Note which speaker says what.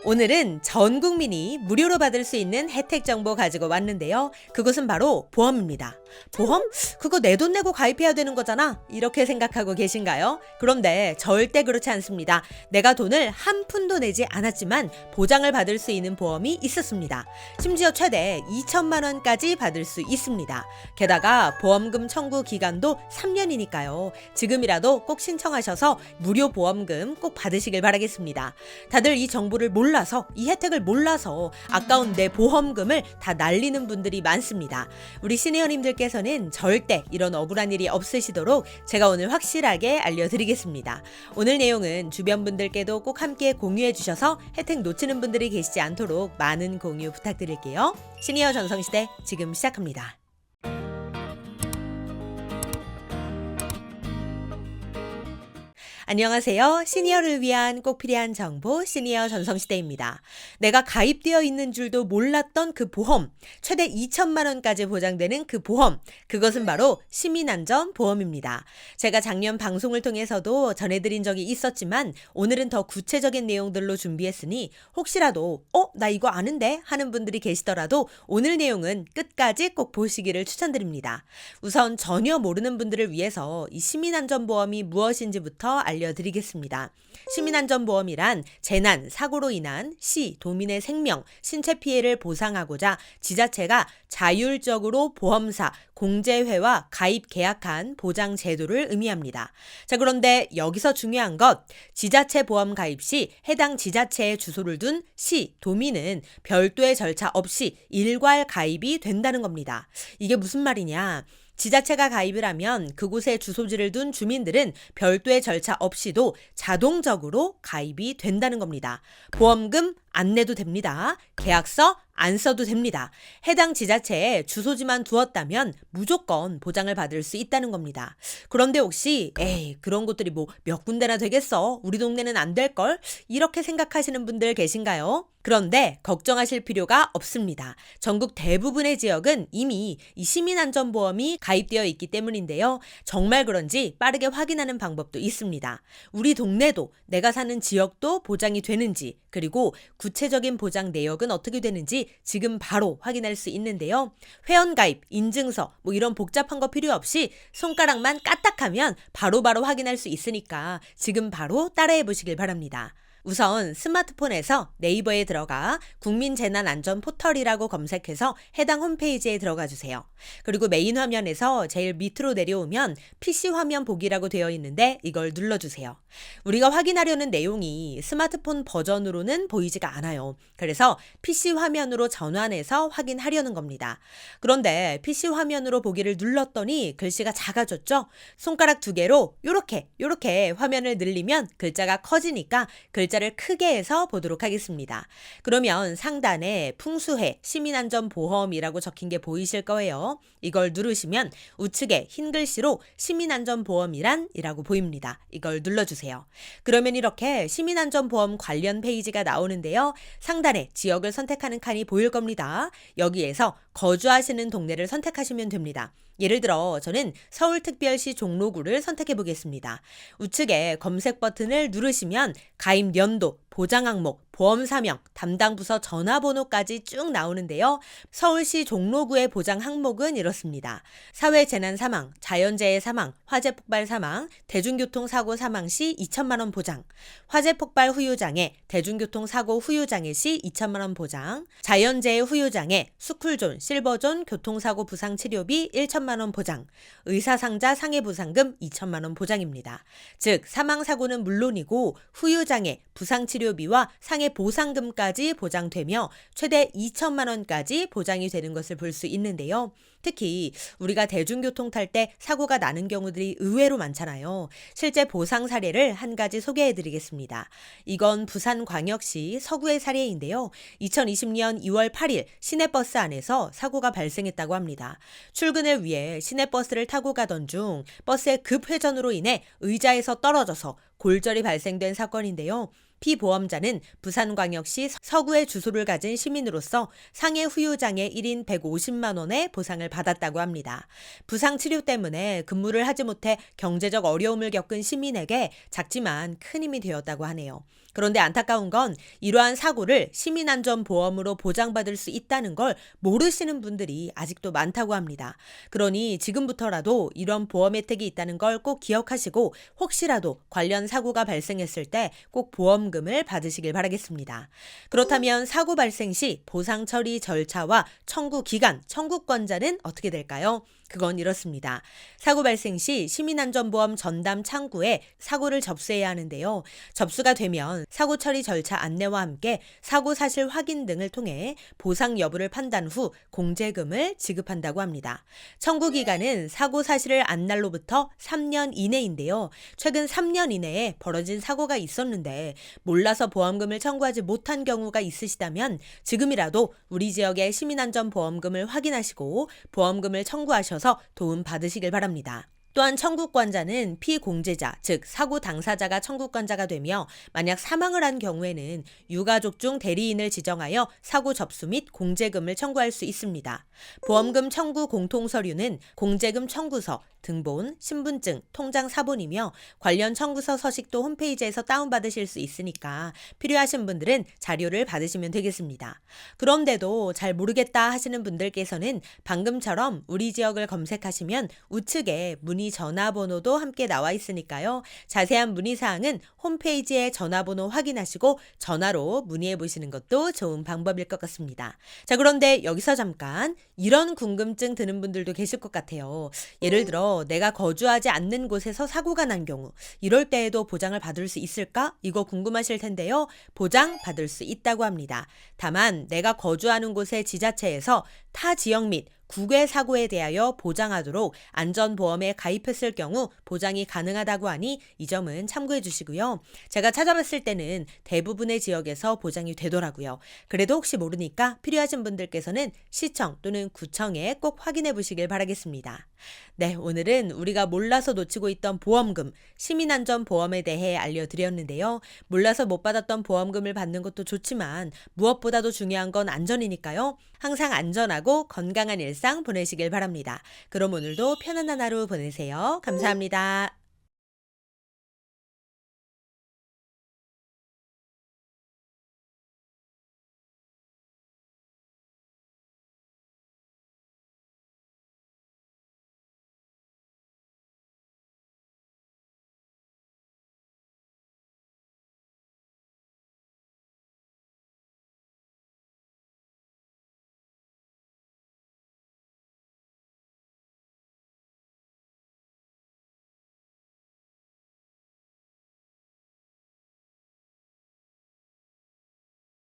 Speaker 1: 오늘은 전 국민이 무료로 받을 수 있는 혜택 정보 가지고 왔는데요. 그것은 바로 보험입니다. 보험? 그거 내 돈 내고 가입해야 되는 거잖아. 이렇게 생각하고 계신가요? 그런데 절대 그렇지 않습니다. 내가 돈을 한 푼도 내지 않았지만 보장을 받을 수 있는 보험이 있었습니다. 심지어 최대 2천만 원까지 받을 수 있습니다. 게다가 보험금 청구 기간도 3년이니까요. 지금이라도 꼭 신청하셔서 무료 보험금 꼭 받으시길 바라겠습니다. 다들 이 정보를 몰라서, 이 혜택을 몰라서 아까운 내 보험금을 다 날리는 분들이 많습니다. 우리 시니어님들께서는 절대 이런 억울한 일이 없으시도록 제가 오늘 확실하게 알려드리겠습니다. 오늘 내용은 주변 분들께도 꼭 함께 공유해 주셔서 혜택 놓치는 분들이 계시지 않도록 많은 공유 부탁드릴게요. 시니어 전성시대 지금 시작합니다. 안녕하세요. 시니어를 위한 꼭 필요한 정보 시니어 전성시대입니다. 내가 가입되어 있는 줄도 몰랐던 그 보험, 최대 2천만 원까지 보장되는 그 보험, 그것은 바로 시민안전보험입니다. 제가 작년 방송을 통해서도 전해드린 적이 있었지만 오늘은 더 구체적인 내용들로 준비했으니 혹시라도 나 이거 아는데 하는 분들이 계시더라도 오늘 내용은 끝까지 꼭 보시기를 추천드립니다. 우선 전혀 모르는 분들을 위해서 이 시민안전보험이 무엇인지부터 알려드리겠습니다. 시민안전보험이란 재난, 사고로 인한 시, 도민의 생명, 신체 피해를 보상하고자 지자체가 자율적으로 보험사, 공제회와 가입 계약한 보장 제도를 의미합니다. 자, 그런데 여기서 중요한 것, 지자체 보험 가입 시 해당 지자체에 주소를 둔 시, 도민은 별도의 절차 없이 일괄 가입이 된다는 겁니다. 이게 무슨 말이냐? 지자체가 가입을 하면 그곳에 주소지를 둔 주민들은 별도의 절차 없이도 자동적으로 가입이 된다는 겁니다. 보험금 안 내도 됩니다. 계약서 안 써도 됩니다. 해당 지자체에 주소지만 두었다면 무조건 보장을 받을 수 있다는 겁니다. 그런데 혹시 그런 곳들이 뭐 몇 군데나 되겠어? 우리 동네는 안 될걸? 이렇게 생각하시는 분들 계신가요? 그런데 걱정하실 필요가 없습니다. 전국 대부분의 지역은 이미 이 시민안전보험이 가입되어 있기 때문인데요. 정말 그런지 빠르게 확인하는 방법도 있습니다. 우리 동네도, 내가 사는 지역도 보장이 되는지, 그리고 구체적인 보장 내역은 어떻게 되는지 지금 바로 확인할 수 있는데요. 회원가입, 인증서 뭐 이런 복잡한 거 필요 없이 손가락만 까딱하면 바로바로 확인할 수 있으니까 지금 바로 따라해 보시길 바랍니다. 우선 스마트폰에서 네이버에 들어가 국민재난안전포털이라고 검색해서 해당 홈페이지에 들어가 주세요. 그리고 메인 화면에서 제일 밑으로 내려오면 PC 화면 보기라고 되어 있는데 이걸 눌러주세요. 우리가 확인하려는 내용이 스마트폰 버전으로는 보이지가 않아요. 그래서 PC 화면으로 전환해서 확인하려는 겁니다. 그런데 PC 화면으로 보기를 눌렀더니 글씨가 작아졌죠? 손가락 두 개로 요렇게 화면을 늘리면 글자가 커지니까 글자를 크게 해서 보도록 하겠습니다. 그러면 상단에 풍수해 시민안전보험이라고 적힌 게 보이실 거예요. 이걸 누르시면 우측에 흰 글씨로 시민안전보험이란 이라고 보입니다. 이걸 눌러주세요. 그러면 이렇게 시민안전보험 관련 페이지가 나오는데요. 상단에 지역을 선택하는 칸이 보일 겁니다. 여기에서 거주하시는 동네를 선택하시면 됩니다. 예를 들어 저는 서울특별시 종로구를 선택해 보겠습니다. 우측에 검색 버튼을 누르시면 가입 연도, 보장 항목, 보험 사명, 담당 부서 전화번호까지 쭉 나오는데요. 서울시 종로구의 보장 항목은 이렇습니다. 사회재난 사망, 자연재해 사망, 화재 폭발 사망, 대중교통사고 사망 시 2천만 원 보장, 화재 폭발 후유장애, 대중교통사고 후유장애 시 2천만 원 보장, 자연재해 후유장애, 스쿨존, 실버존, 교통사고 부상 치료비 1천만 원 보장, 의사상자 상해보상금 2천만 원 보장입니다. 즉 사망사고는 물론이고 후유장애, 부상치료비와 상해보상금까지 보장되며 최대 2천만 원까지 보장이 되는 것을 볼 수 있는데요. 특히 우리가 대중교통 탈 때 사고가 나는 경우들이 의외로 많잖아요. 실제 보상 사례를 한 가지 소개해드리겠습니다. 이건 부산광역시 서구의 사례인데요. 2020년 2월 8일 시내버스 안에서 사고가 발생했다고 합니다. 출근을 위해 시내버스를 타고 가던 중 버스의 급회전으로 인해 의자에서 떨어져서 골절이 발생된 사건인데요. 피보험자는 부산광역시 서구의 주소를 가진 시민으로서 상해 후유장애 1인 150만 원의 보상을 받았다고 합니다. 부상 치료 때문에 근무를 하지 못해 경제적 어려움을 겪은 시민에게 작지만 큰 힘이 되었다고 하네요. 그런데 안타까운 건 이러한 사고를 시민안전보험으로 보장받을 수 있다는 걸 모르시는 분들이 아직도 많다고 합니다. 그러니 지금부터라도 이런 보험 혜택이 있다는 걸 꼭 기억하시고 혹시라도 관련 사고가 발생했을 때 꼭 보험금을 받으시길 바라겠습니다. 그렇다면 사고 발생 시 보상 처리 절차와 청구 기간, 청구권자는 어떻게 될까요? 그건 이렇습니다. 사고 발생 시 시민안전보험 전담 창구에 사고를 접수해야 하는데요. 접수가 되면 사고 처리 절차 안내와 함께 사고 사실 확인 등을 통해 보상 여부를 판단 후 공제금을 지급한다고 합니다. 청구 기간은 사고 사실을 안 날로부터 3년 이내인데요. 최근 3년 이내에 벌어진 사고가 있었는데 몰라서 보험금을 청구하지 못한 경우가 있으시다면 지금이라도 우리 지역의 시민안전보험금을 확인하시고 보험금을 청구하셔서 도움 받으시길 바랍니다. 또한 청구권자는 피공제자, 즉 사고 당사자가 청구권자가 되며 만약 사망을 한 경우에는 유가족 중 대리인을 지정하여 사고 접수 및 공제금을 청구할 수 있습니다. 보험금 청구 공통서류는 공제금 청구서, 등본, 신분증, 통장 사본이며 관련 청구서 서식도 홈페이지에서 다운받으실 수 있으니까 필요하신 분들은 자료를 받으시면 되겠습니다. 그런데도 잘 모르겠다 하시는 분들께서는 방금처럼 우리 지역을 검색하시면 우측에 문의 전화번호도 함께 나와 있으니까요. 자세한 문의사항은 홈페이지에 전화번호 확인하시고 전화로 문의해 보시는 것도 좋은 방법일 것 같습니다. 자, 그런데 여기서 잠깐 이런 궁금증 드는 분들도 계실 것 같아요. 예를 들어 내가 거주하지 않는 곳에서 사고가 난 경우 이럴 때에도 보장을 받을 수 있을까? 이거 궁금하실 텐데요. 보장 받을 수 있다고 합니다. 다만 내가 거주하는 곳의 지자체에서 타 지역 및 국외 사고에 대하여 보장하도록 안전보험에 가입했을 경우 보장이 가능하다고 하니 이 점은 참고해 주시고요. 제가 찾아봤을 때는 대부분의 지역에서 보장이 되더라고요. 그래도 혹시 모르니까 필요하신 분들께서는 시청 또는 구청에 꼭 확인해 보시길 바라겠습니다. 네, 오늘은 우리가 몰라서 놓치고 있던 보험금, 시민안전보험에 대해 알려드렸는데요. 몰라서 못 받았던 보험금을 받는 것도 좋지만 무엇보다도 중요한 건 안전이니까요. 항상 안전하고 건강한 일상 보내시길 바랍니다. 그럼 오늘도 편안한 하루 보내세요. 감사합니다.